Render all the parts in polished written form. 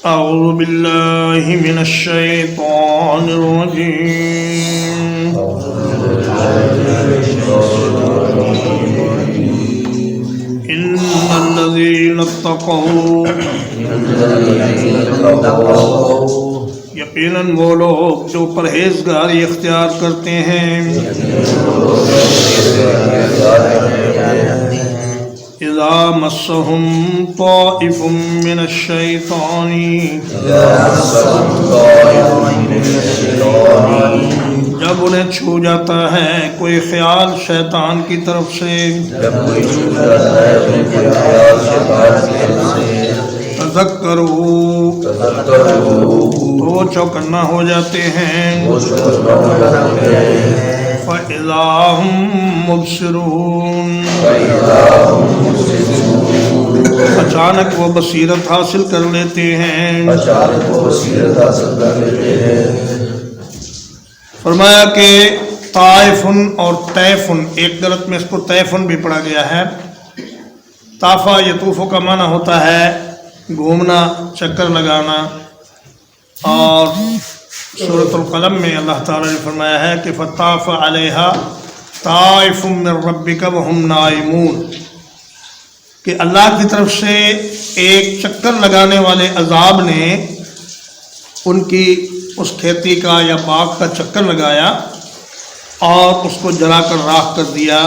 أعوذ بالله من الشيطان الرجيم إن الذين اتقوا یقیناً وہ لوگ جو پرہیزگاری اختیار کرتے ہیں اذا مسهم طائف من الشیطان جب انہیں چھو جاتا ہے کوئی خیال شیطان کی طرف سے تذکروا تو وہ چوکنا ہو جاتے ہیں فَإِذَا هُمْ مُبْصِرُونَ اچانک وہ بصیرت حاصل کر لیتے ہیں۔ فرمایا کہ طائفن اور طیفن، ایک غلط میں اس کو طیفن بھی پڑھا گیا ہے۔ طافہ یطوفو کا معنی ہوتا ہے گھومنا، چکر لگانا، اور سورۃ القلم میں اللہ تعالیٰ نے فرمایا ہے کہ فطاف علیہا طائف من ربک وہم نائمون، کہ اللہ کی طرف سے ایک چکر لگانے والے عذاب نے ان کی اس کھیتی کا یا باغ کا چکر لگایا اور اس کو جلا کر راکھ کر دیا۔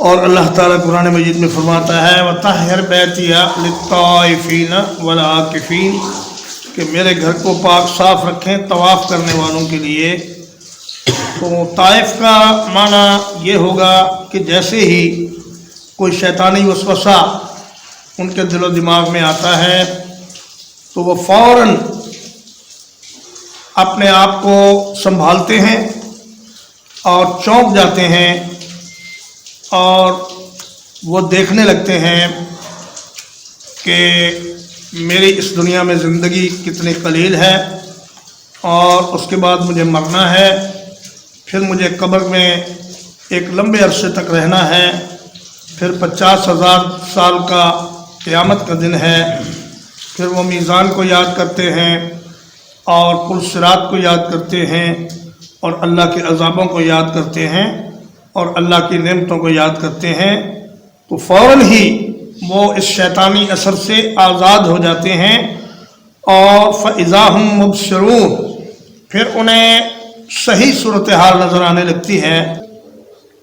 اور اللہ تعالیٰ قرآن مجید میں فرماتا ہے وَطَہِّرْ بَيْتِیَ لِلطَّائِفِینَ وَالْعَاکِفِینَ، کہ میرے گھر کو پاک صاف رکھیں طواف کرنے والوں کے لیے۔ تو طائف کا معنی یہ ہوگا کہ جیسے ہی کوئی شیطانی وسوسہ ان کے دل و دماغ میں آتا ہے تو وہ فوراً اپنے آپ کو سنبھالتے ہیں اور چونک جاتے ہیں اور وہ دیکھنے لگتے ہیں کہ میری اس دنیا میں زندگی کتنی قلیل ہے اور اس کے بعد مجھے مرنا ہے، پھر مجھے قبر میں ایک لمبے عرصے تک رہنا ہے، پھر 50,000 سال کا قیامت کا دن ہے، پھر وہ میزان کو یاد کرتے ہیں اور پل صراط کو یاد کرتے ہیں اور اللہ کے عذابوں کو یاد کرتے ہیں اور اللہ کی نعمتوں کو یاد کرتے ہیں، تو فوراً ہی وہ اس شیطانی اثر سے آزاد ہو جاتے ہیں اور فَإِذَا هُمْ مُبْصِرُونَ، پھر انہیں صحیح صورتحال نظر آنے لگتی ہے۔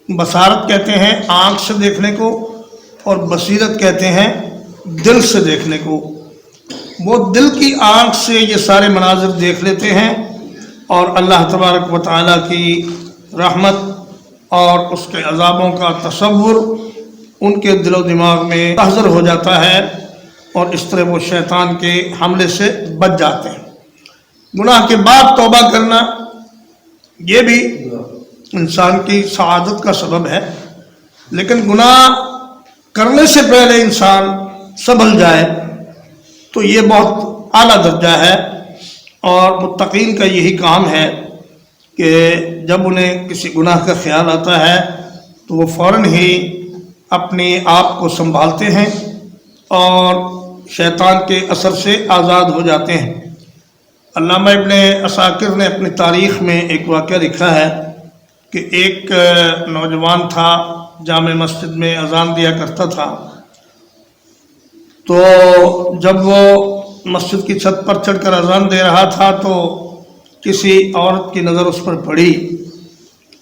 بصارت کہتے ہیں آنکھ سے دیکھنے کو اور بصیرت کہتے ہیں دل سے دیکھنے کو۔ وہ دل کی آنکھ سے یہ سارے مناظر دیکھ لیتے ہیں اور اللہ تبارک و تعالیٰ کی رحمت اور اس کے عذابوں کا تصور ان کے دل و دماغ میں حاضر ہو جاتا ہے اور اس طرح وہ شیطان کے حملے سے بچ جاتے ہیں۔ گناہ کے بعد توبہ کرنا یہ بھی انسان کی سعادت کا سبب ہے، لیکن گناہ کرنے سے پہلے انسان سنبھل جائے تو یہ بہت اعلیٰ درجہ ہے، اور متقین کا یہی کام ہے کہ جب انہیں کسی گناہ کا خیال آتا ہے تو وہ فوراً ہی اپنے آپ کو سنبھالتے ہیں اور شیطان کے اثر سے آزاد ہو جاتے ہیں۔ علامہ ابن عساکر نے اپنی تاریخ میں ایک واقعہ لکھا ہے کہ ایک نوجوان تھا، جامع مسجد میں اذان دیا کرتا تھا، تو جب وہ مسجد کی چھت پر چڑھ کر اذان دے رہا تھا تو کسی عورت کی نظر اس پر پڑی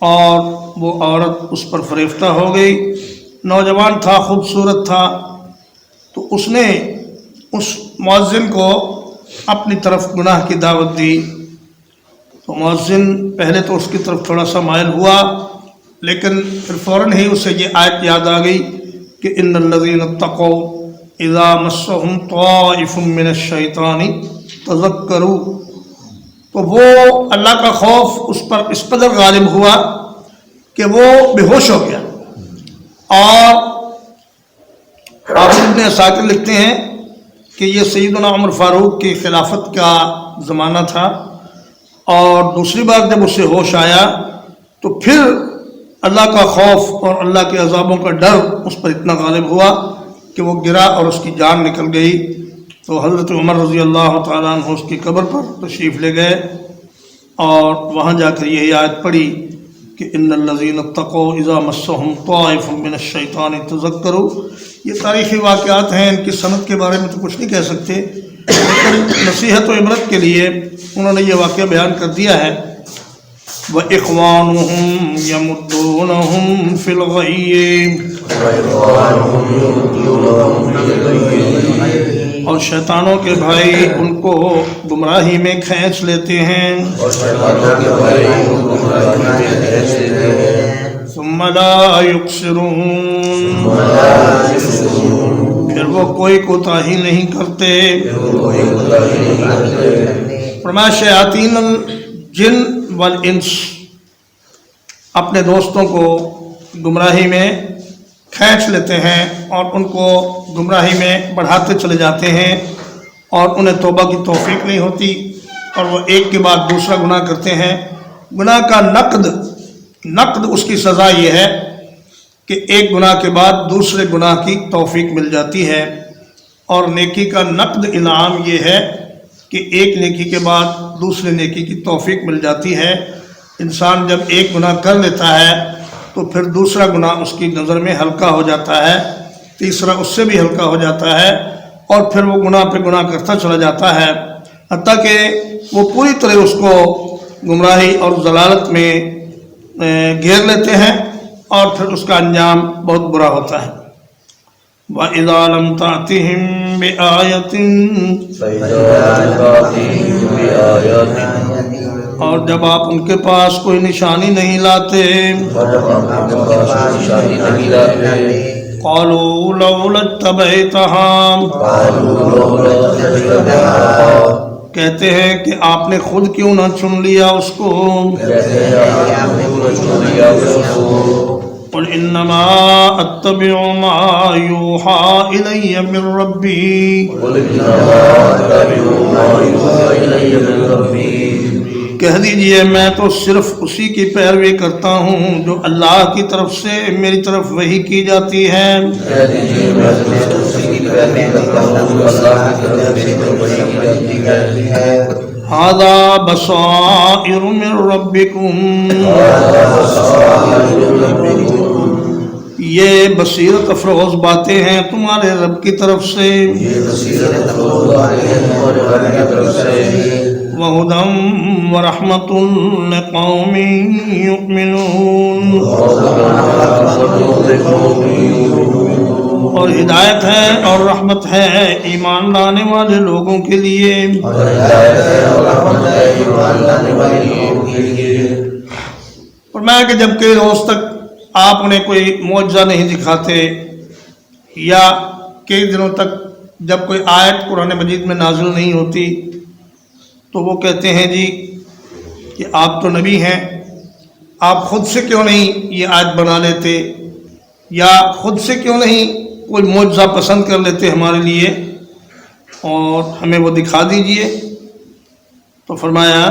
اور وہ عورت اس پر فریفتہ ہو گئی۔ نوجوان تھا، خوبصورت تھا، تو اس نے اس مؤذن کو اپنی طرف گناہ کی دعوت دی۔ تو مؤذن پہلے تو اس کی طرف تھوڑا سا مائل ہوا، لیکن پھر فوراً ہی اسے یہ آیت یاد آ گئی کہ ان الذین اتقوا اذا مسهم طائف من الشیطان تذکروا۔ تو وہ اللہ کا خوف اس پر اس قدر غالب ہوا کہ وہ بے ہوش ہو گیا۔ اور حافظ ابن عساکر لکھتے ہیں کہ یہ سیدنا عمر فاروق کی خلافت کا زمانہ تھا، اور دوسری بار جب اسے ہوش آیا تو پھر اللہ کا خوف اور اللہ کے عذابوں کا ڈر اس پر اتنا غالب ہوا کہ وہ گرا اور اس کی جان نکل گئی۔ تو حضرت عمر رضی اللہ تعالیٰ عنہ اس کی قبر پر تشریف لے گئے اور وہاں جا کر یہی آیت پڑھی کہ ان الذین اتقوا اذا مسهم طائف من الشیطان تذکروا. یہ تاریخی واقعات ہیں، ان کی سند کے بارے میں تو کچھ نہیں کہہ سکتے، لیکن نصیحت و عبرت کے لیے انہوں نے یہ واقعہ بیان کر دیا ہے. وَإِخْوَانُهُمْ يَمُدُّونَهُمْ فِي الْغَيِّ، اور شیطانوں کے بھائی ان کو گمراہی میں کھینچ لیتے ہیں. ثم لا يقصرون، پھر وہ کوئی کوتاہی نہیں کرتے. فرمایا شیاطین الجن والانس اپنے دوستوں کو گمراہی میں کھینچ لیتے ہیں اور ان کو گمراہی میں بڑھاتے چلے جاتے ہیں اور انہیں توبہ کی توفیق نہیں ہوتی اور وہ ایک کے بعد دوسرا گناہ کرتے ہیں. گناہ کا نقد اس کی سزا یہ ہے کہ ایک گناہ کے بعد دوسرے گناہ کی توفیق مل جاتی ہے، اور نیکی کا نقد انعام یہ ہے کہ ایک نیکی کے بعد دوسرے نیکی کی توفیق مل جاتی ہے. انسان جب ایک گناہ کر لیتا ہے تو پھر دوسرا گناہ اس کی نظر میں ہلکا ہو جاتا ہے، تیسرا اس سے بھی ہلکا ہو جاتا ہے، اور پھر وہ گناہ پہ گناہ کرتا چلا جاتا ہے حتیٰ کہ وہ پوری طرح اس کو گمراہی اور ضلالت میں گھیر لیتے ہیں اور پھر اس کا انجام بہت برا ہوتا ہے. وَإِذَا لَمْ تَأْتِهِمْ بِآيَةٍ، اور جب آپ ان کے پاس کوئی نشانی نہیں لاتے، قَالُوا لَوْلَا اتَّبَعْتَهَا، کہتے ہیں کہ آپ نے خود کیوں نہ چن لیا اس کو. قُلْ إِنَّمَا أَتَّبِعُ مَا يُوحَى إِلَيَّ مِنْ رَبِّي، کہہ دیجئے میں تو صرف اسی کی پیروی کرتا ہوں جو اللہ کی طرف سے میری طرف وحی کی جاتی ہے. هَذَا بَصَائِرُ مِنْ رَبِّكُمْ، یہ بصیرت افروز باتیں ہیں تمہارے رب کی طرف سے. وَهُدًى وَرَحْمَةٌ لِقَوْمٍ يُؤْمِنُونَ، اور ہدایت ہے اور رحمت ہے ایمان لانے والے لوگوں کے لیے. فرمایا کہ جب کئی روز تک آپ انہیں کوئی معجزہ نہیں دکھاتے یا کئی دنوں تک جب کوئی آیت قرآن مجید میں نازل نہیں ہوتی تو وہ کہتے ہیں جی کہ آپ تو نبی ہیں، آپ خود سے کیوں نہیں یہ آیت بنا لیتے یا خود سے کیوں نہیں کوئی معجزہ پسند کر لیتے ہمارے لیے اور ہمیں وہ دکھا دیجئے. تو فرمایا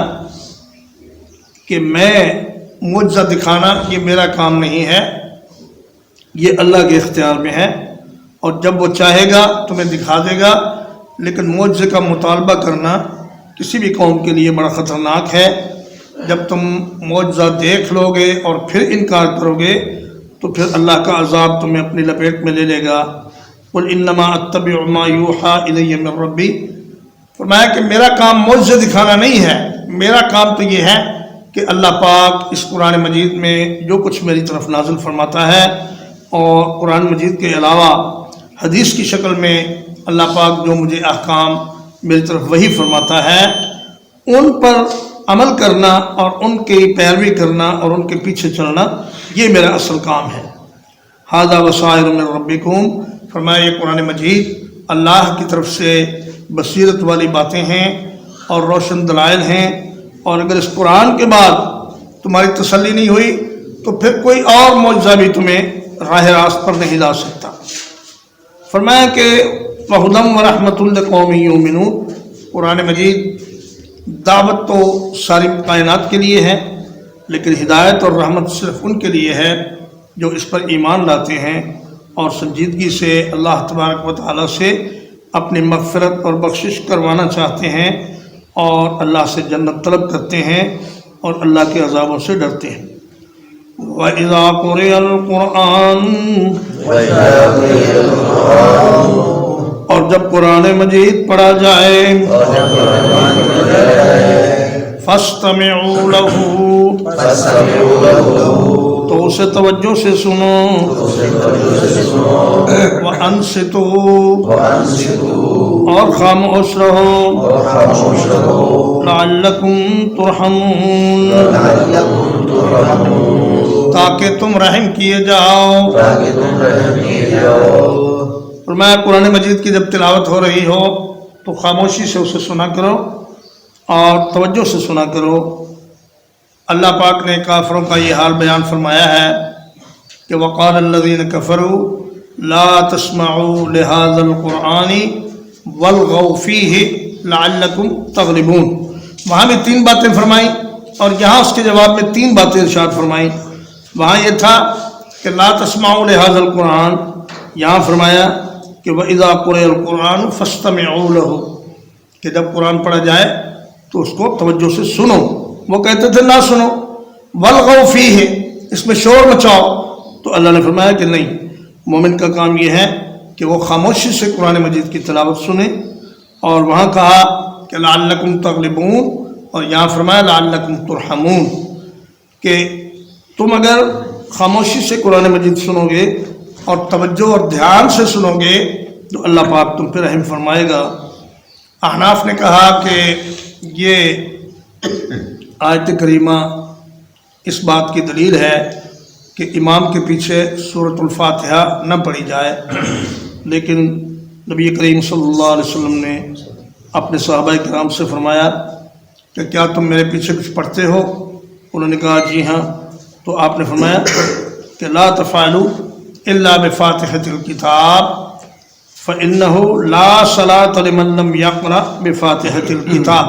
کہ میں معجزہ دکھانا یہ میرا کام نہیں ہے، یہ اللہ کے اختیار میں ہے، اور جب وہ چاہے گا تمہیں دکھا دے گا. لیکن معجزے کا مطالبہ کرنا کسی بھی قوم کے لیے بڑا خطرناک ہے. جب تم معجزہ دیکھ لو گے اور پھر انکار کرو گے تو پھر اللہ کا عذاب تمہیں اپنی لپیٹ میں لے لے گا. قُلْ إِنَّمَا أَتَّبِعُ مَا يُوحَى إِلَيَّ مِنْ رَبِّي، فرمایا کہ میرا کام معجزہ دکھانا نہیں ہے، میرا کام تو یہ ہے کہ اللہ پاک اس قرآن مجید میں جو کچھ میری طرف نازل فرماتا ہے اور قرآن مجید کے علاوہ حدیث کی شکل میں اللہ پاک جو مجھے احکام میری طرف وہی فرماتا ہے ان پر عمل کرنا اور ان کی پیروی کرنا اور ان کے پیچھے چلنا، یہ میرا اصل کام ہے. هَذَا بَصَائِرُ مِنْ رَبِّكُمْ، فرمایا یہ قرآن مجید اللہ کی طرف سے بصیرت والی باتیں ہیں اور روشن دلائل ہیں، اور اگر اس قرآن کے بعد تمہاری تسلی نہیں ہوئی تو پھر کوئی اور معجزہ بھی تمہیں راہ راست پر نہیں لا سکتا. فرمایا کہ وَهُدًى وَرَحْمَةٌ لِقَوْمٍ يُؤْمِنُونَ، قرآن مجید دعوت تو ساری کائنات کے لیے ہے، لیکن ہدایت اور رحمت صرف ان کے لیے ہے جو اس پر ایمان لاتے ہیں اور سنجیدگی سے اللہ تبارک و تعالیٰ سے اپنی مغفرت اور بخشش کروانا چاہتے ہیں اور اللہ سے جنت طلب کرتے ہیں اور اللہ کے عذابوں سے ڈرتے ہیں۔ وَإِذَا قُرِئَ الْقُرْآنُ، اور جب قرآن مجید پڑھا جائے، فَاسْتَمِعُوا لَهُ، تو اسے توجہ سے سنو، وَأَنصِتُوا، اور خاموش رہو، لَعَلَّكُمْ تُرْحَمُونَ، تاکہ تم رحم کیے جاؤ۔ فرمایا قرآن مجید کی جب تلاوت ہو رہی ہو تو خاموشی سے اسے سنا کرو اور توجہ سے سنا کرو۔ اللہ پاک نے کافروں کا یہ حال بیان فرمایا ہے کہ وقال الذین کفروا لا تسمعوا لهذا القرآن والغوا فیہ لعلکم تغلبون، وہاں بھی 3 باتیں فرمائیں اور یہاں اس کے جواب میں 3 باتیں ارشاد فرمائیں۔ وہاں یہ تھا کہ لا تسمعوا لهذا القرآن، یہاں فرمایا کہ وَإِذَا قُرِئَ الْقُرْآنُ فَاسْتَمِعُوا لَهُ، کہ جب قرآن پڑھا جائے تو اس کو توجہ سے سنو۔ وہ کہتے تھے نہ سنو، وَالْغَوْا فِيهِ، اس میں شور مچاؤ، تو اللہ نے فرمایا کہ نہیں، مومن کا کام یہ ہے کہ وہ خاموشی سے قرآن مجید کی تلاوت سنے۔ اور وہاں کہا کہ لعلکم تغلبون، اور یہاں فرمایا لعلکم ترحمون، کہ تم اگر خاموشی سے قرآن مجید سنو گے اور توجہ اور دھیان سے سنو گے تو اللہ پاک تم پہ رحم فرمائے گا۔ احناف نے کہا کہ یہ آیت کریمہ اس بات کی دلیل ہے کہ امام کے پیچھے سورۃ الفاتحہ نہ پڑھی جائے، لیکن نبی کریم صلی اللہ علیہ وسلم نے اپنے صحابہ کرام سے فرمایا کہ کیا تم میرے پیچھے کچھ پڑھتے ہو؟ انہوں نے کہا جی ہاں، تو آپ نے فرمایا کہ لا تفعلوا الا بفاتحۃ الکتاب فإنه لا صلاة لمن لم يقرأ بفاتحۃ الکتاب۔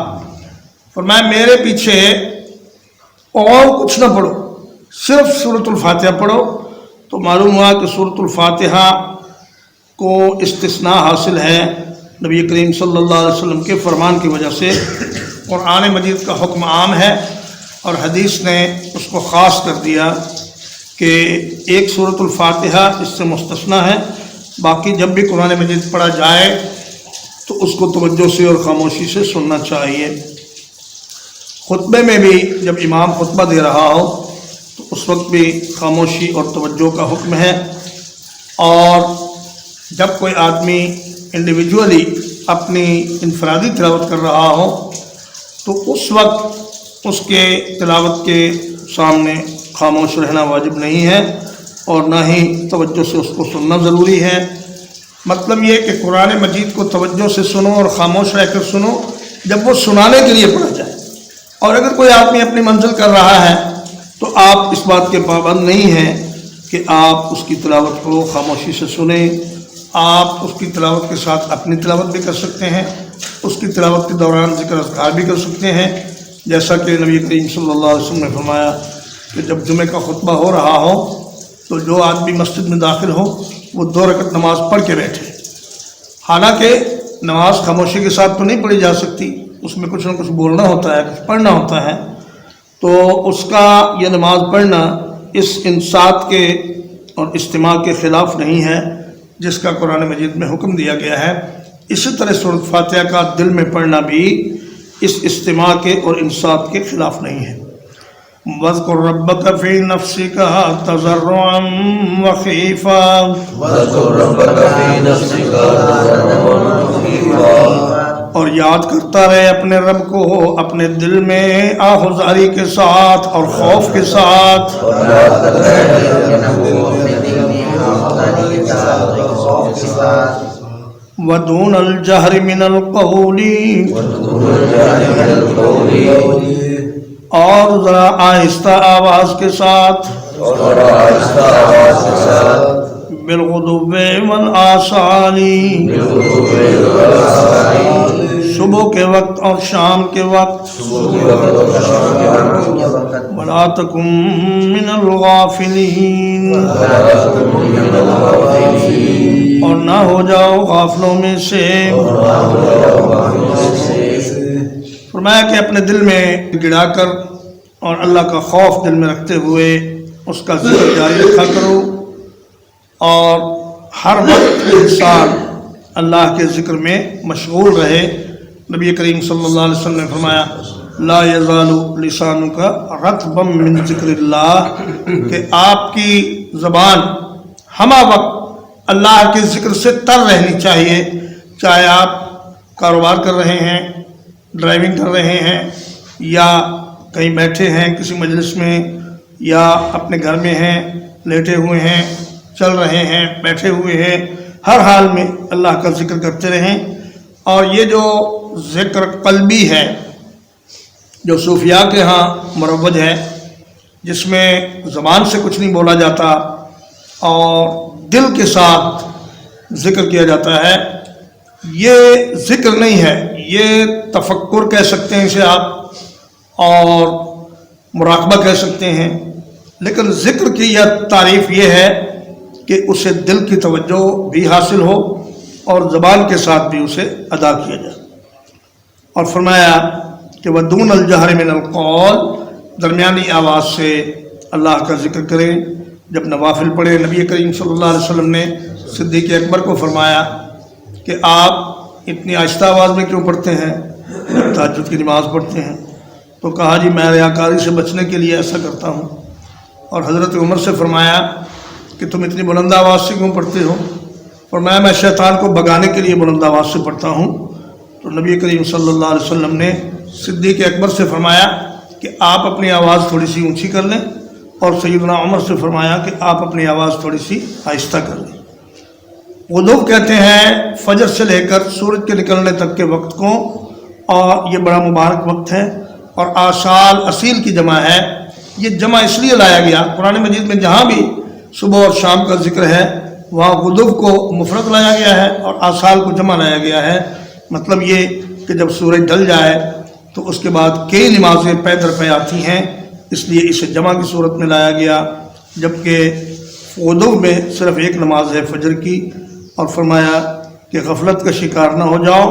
فرمایا میرے پیچھے اور کچھ نہ پڑھو، صرف سورۃ الفاتحہ پڑھو۔ تو معلوم ہوا کہ سورۃ الفاتحہ کو استثناء حاصل ہے نبی کریم صلی اللہ علیہ وسلم کے فرمان کی وجہ سے۔ قرآن مجید کا حکم عام ہے اور حدیث نے اس کو خاص کر دیا کہ ایک سورۃ الفاتحہ اس سے مستثنیٰ ہے، باقی جب بھی قرآن مجید پڑھا جائے تو اس کو توجہ سے اور خاموشی سے سننا چاہیے۔ خطبے میں بھی جب امام خطبہ دے رہا ہو تو اس وقت بھی خاموشی اور توجہ کا حکم ہے، اور جب کوئی آدمی انڈیویجولی اپنی انفرادی تلاوت کر رہا ہو تو اس وقت اس کے تلاوت کے سامنے خاموش رہنا واجب نہیں ہے اور نہ ہی توجہ سے اس کو سننا ضروری ہے۔ مطلب یہ کہ قرآن مجید کو توجہ سے سنو اور خاموش رہ کر سنو جب وہ سنانے کے لیے پڑھا جائے، اور اگر کوئی آدمی اپنی منزل کر رہا ہے تو آپ اس بات کے پابند نہیں ہیں کہ آپ اس کی تلاوت کو خاموشی سے سنیں۔ آپ اس کی تلاوت کے ساتھ اپنی تلاوت بھی کر سکتے ہیں، اس کی تلاوت کے دوران ذکر اذکار بھی کر سکتے ہیں، جیسا کہ نبی کریم صلی اللہ علیہ وسلم نے فرمایا کہ جب جمعہ کا خطبہ ہو رہا ہو تو جو آدمی مسجد میں داخل ہو وہ 2 رکعت نماز پڑھ کے بیٹھے۔ حالانکہ نماز خاموشی کے ساتھ تو نہیں پڑھی جا سکتی، اس میں کچھ نہ کچھ بولنا ہوتا ہے، کچھ پڑھنا ہوتا ہے، تو اس کا یہ نماز پڑھنا اس انصات کے اور اجتماع کے خلاف نہیں ہے جس کا قرآن مجید میں حکم دیا گیا ہے۔ اسی طرح سورۃ فاتحہ کا دل میں پڑھنا بھی اس اجتماع کے اور انصات کے خلاف نہیں ہے۔ وَاذْكُرْ رَبَّكَ فِي نَفْسِكَ تَضَرُّعًا وَخِيفًا، اور یاد کرتا رہے اپنے رب کو اپنے دل میں آہوزاری کے ساتھ اور خوف کے ساتھ۔ وَدُونَ الْجَهْرِ مِنَ الْقَوْلِ، اور ذرا آہستہ آواز کے ساتھ، بالغدو والآصال، صبح کے وقت اور شام کے وقت ولا تکن من الغافلین اور نہ ہو جاؤ غافلوں میں سے۔ فرمایا کہ اپنے دل میں گڑا کر اور اللہ کا خوف دل میں رکھتے ہوئے اس کا ذکر جاری رکھا کرو، اور ہر وقت انسان اللہ کے ذکر میں مشغول رہے۔ نبی کریم صلی اللہ علیہ وسلم نے فرمایا لا یزال لسانک رطبا من ذکر اللہ، کہ آپ کی زبان ہمہ وقت اللہ کے ذکر سے تر رہنی چاہیے، چاہے آپ کاروبار کر رہے ہیں، ڈرائیونگ کر رہے ہیں، یا کہیں بیٹھے ہیں کسی مجلس میں، یا اپنے گھر میں ہیں، لیٹے ہوئے ہیں، چل رہے ہیں، بیٹھے ہوئے ہیں، ہر حال میں اللہ کا ذکر کرتے رہیں۔ اور یہ جو ذکر قلبی ہے جو صوفیاء کے ہاں مروج ہے، جس میں زبان سے کچھ نہیں بولا جاتا اور دل کے ساتھ ذکر کیا جاتا ہے، یہ ذکر نہیں ہے، یہ تفکر کہہ سکتے ہیں اسے آپ، اور مراقبہ کہہ سکتے ہیں۔ لیکن ذکر کی یہ تعریف یہ ہے کہ اسے دل کی توجہ بھی حاصل ہو اور زبان کے ساتھ بھی اسے ادا کیا جائے۔ اور فرمایا کہ وَدُونَ الْجَهْرِ مِنَ الْقَوْلِ، درمیانی آواز سے اللہ کا ذکر کریں جب نوافل پڑھے۔ نبی کریم صلی اللہ علیہ وسلم نے صدیق اکبر کو فرمایا کہ آپ اتنی آہستہ آواز میں کیوں پڑھتے ہیں جب تہجد کی نماز پڑھتے ہیں؟ تو کہا جی میں ریاکاری سے بچنے کے لیے ایسا کرتا ہوں۔ اور حضرت عمر سے فرمایا کہ تم اتنی بلند آواز سے کیوں پڑھتے ہو؟ فرمایا میں شیطان کو بھگانے کے لیے بلند آواز سے پڑھتا ہوں۔ تو نبی کریم صلی اللہ علیہ وسلم نے صدیق اکبر سے فرمایا کہ آپ اپنی آواز تھوڑی سی اونچی کر لیں، اور سیدنا عمر سے فرمایا کہ آپ اپنی آواز تھوڑی سی آہستہ کر لیں۔ غدو کہتے ہیں فجر سے لے کر سورج کے نکلنے تک کے وقت کو، اور یہ بڑا مبارک وقت ہے، اور آصال اصیل کی جمع ہے۔ یہ جمع اس لیے لایا گیا، قرآن مجید میں جہاں بھی صبح اور شام کا ذکر ہے وہاں غدو کو مفرد لایا گیا ہے اور آصال کو جمع لایا گیا ہے۔ مطلب یہ کہ جب سورج ڈھل جائے تو اس کے بعد کئی نمازیں پے در پے آتی ہیں، اس لیے اسے جمع کی صورت میں لایا گیا، جبکہ غدو میں صرف ایک نماز ہے فجر کی۔ اور فرمایا کہ غفلت کا شکار نہ ہو جاؤ،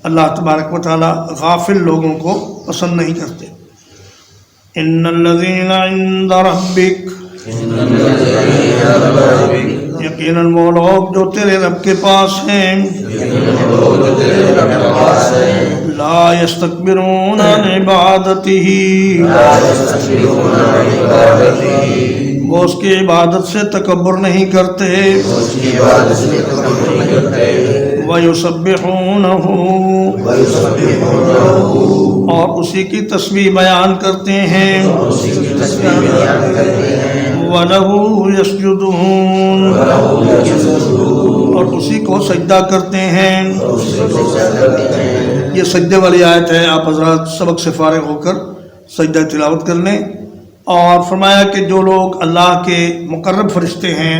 اللہ تبارک و تعالی غافل لوگوں کو پسند نہیں کرتے۔ ان الذین عند ربک، یقیناً وہ لوگ جو تیرے رب کے پاس ہیں، لا یستکبرون عن عبادتہ، وہ اس کی عبادت سے تکبر نہیں کرتے، وَيُسَبِّحُونَهُ، اور اسی کی تسبیح بیان کرتے ہیں، وَلَهُ يَسْجُدُونَ، اور اسی کو سجدہ کرتے ہیں۔ یہ سجدے والی آیت ہے، آپ حضرات سبق سے فارغ ہو کر سجدہ تلاوت کر لیں۔ اور فرمایا کہ جو لوگ اللہ کے مقرب فرشتے ہیں،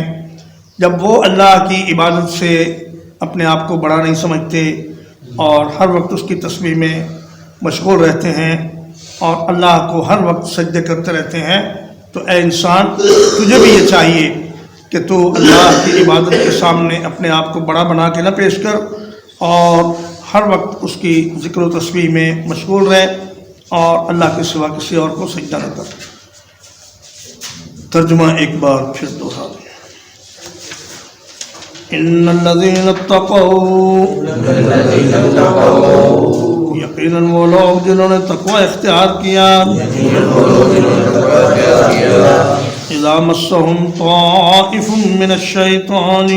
جب وہ اللہ کی عبادت سے اپنے آپ کو بڑا نہیں سمجھتے اور ہر وقت اس کی تسبیح میں مشغول رہتے ہیں اور اللہ کو ہر وقت سجدے کرتے رہتے ہیں، تو اے انسان تجھے بھی یہ چاہیے کہ تو اللہ کی عبادت کے سامنے اپنے آپ کو بڑا بنا کے نہ پیش کر، اور ہر وقت اس کی ذکر و تسبیح میں مشغول رہے اور اللہ کے سوا کسی اور کو سجدہ نہ کر۔ ترجمہ ایک بار پھر دوہرا دیں۔ ان الذین اتقوا، یقیناً وہ لوگ جنہوں نے تقوی اختیار کیا، اذا مسهم طائف من الشیطان،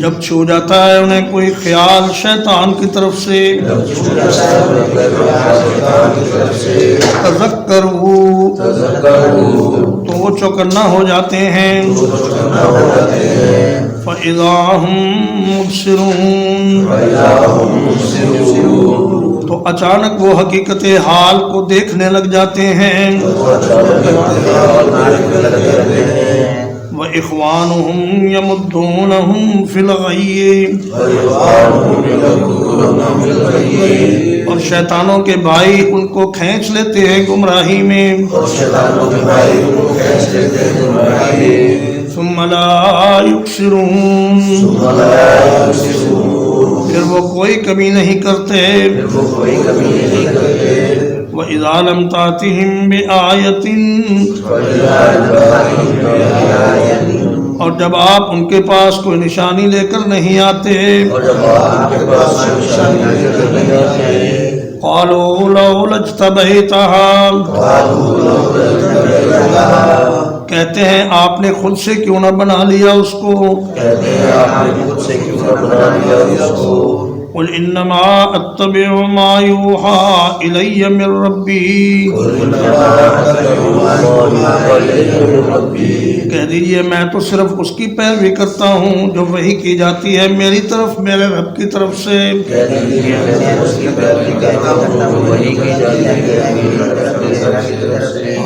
جب چھو جاتا ہے انہیں کوئی خیال شیطان کی طرف سے، تذکروا، تو وہ چوکنا ہو جاتے ہیں، فَإِذَا هُمْ مُبْصِرُونَ، تو اچانک وہ حقیقت حال کو دیکھنے لگ جاتے ہیں۔ وإخوانهم يمدونهم في الغي اور شیطانوں کے بھائی ان کو کھینچ لیتے ہیں گمراہی میں ثم لا يقصرون پھر وہ کوئی کمی نہیں کرتے وَإِذَا لَمْ تَأْتِهِمْ بِآيَةٍ اور جب آپ ان کے پاس کوئی نشانی لے کر نہیں آتے قَالُوا لَوْلَا اجْتَبَيْتَهَا کہتے ہیں آپ نے خود سے کیوں نہ بنا لیا اس کو قل انما اتبع ما يوحى الي من ربي کہہ دیجئے میں تو صرف اس کی پیروی کرتا ہوں جو وحی کی جاتی ہے میری طرف میرے رب کی طرف سے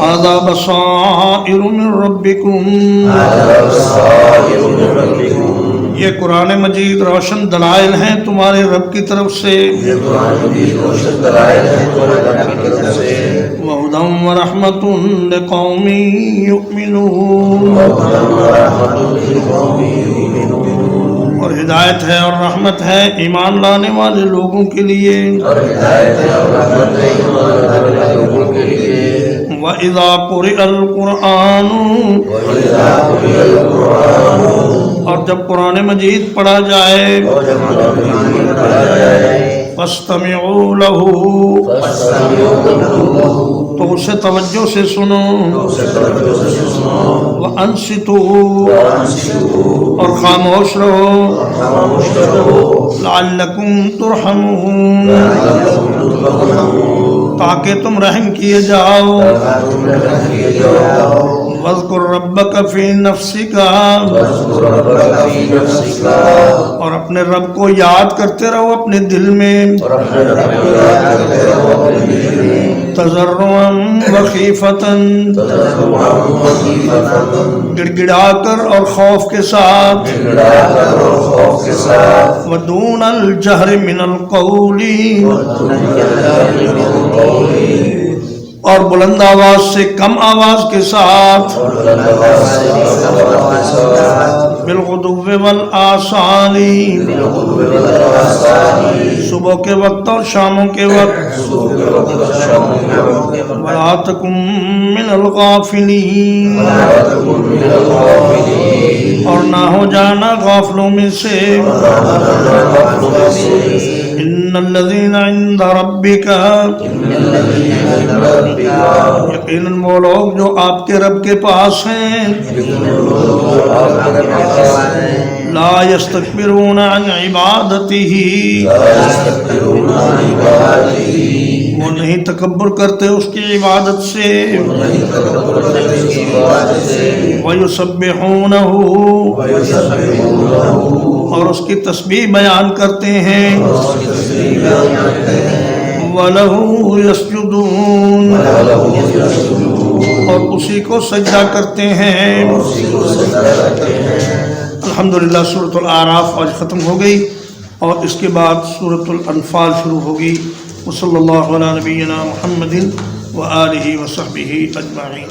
هذا بصائر من ربكم یہ قرآن مجید روشن دلائل ہیں تمہارے رب کی طرف سے وَهُدًى وَرَحْمَةٌ لِقَوْمٍ يُؤْمِنُونَ اور ہدایت ہے اور رحمت ہے ایمان لانے والے لوگوں کے لیے وَإِذَا قُرِئَ الْقُرْآنُ اور جب قرآن مجید پڑھا جائے فَاسْتَمِعُوا لَهُ تو اسے توجہ سے سنو وَأَنصِتُوا اور خاموش رہو لَعَلَّكُمْ تُرْحَمُونَ تاکہ تم رحم کیے جاؤ وَاذْكُرْ رَبَّكَ فِي نَفْسِكَ اور اپنے رب کو یاد کرتے رہو اپنے دل میں تضرعاً وخیفتاً گڑ گڑا کر اور خوف کے ساتھ ودون الجہر من القول اور بلند آواز سے کم آواز کے ساتھ بالغدو والآصال صبح کے وقت اور شاموں کے وقت ولا تکن من الغافلین اور نہ ہو جانا غافلوں میں سے ان الذین عند ربک یقیناً وہ لوگ جو آپ کے رب کے پاس ہیں لا یستکبرون عن عبادتہ وہ نہیں تکبر کرتے اس کی عبادت سے وَيُسَبِّحُونَهُ اور اس کی تسبیح بیان کرتے ہیں وَلَهُ يَسْجُدُونَ اور اسی کو سجدہ کرتے ہیں الحمدللہ سورۃ الاعراف آج ختم ہو گئی اور اس کے بعد سورۃ الانفال شروع ہوگی وصلی اللہ علی نبینا محمد وآلہ وصحبہ اجمعین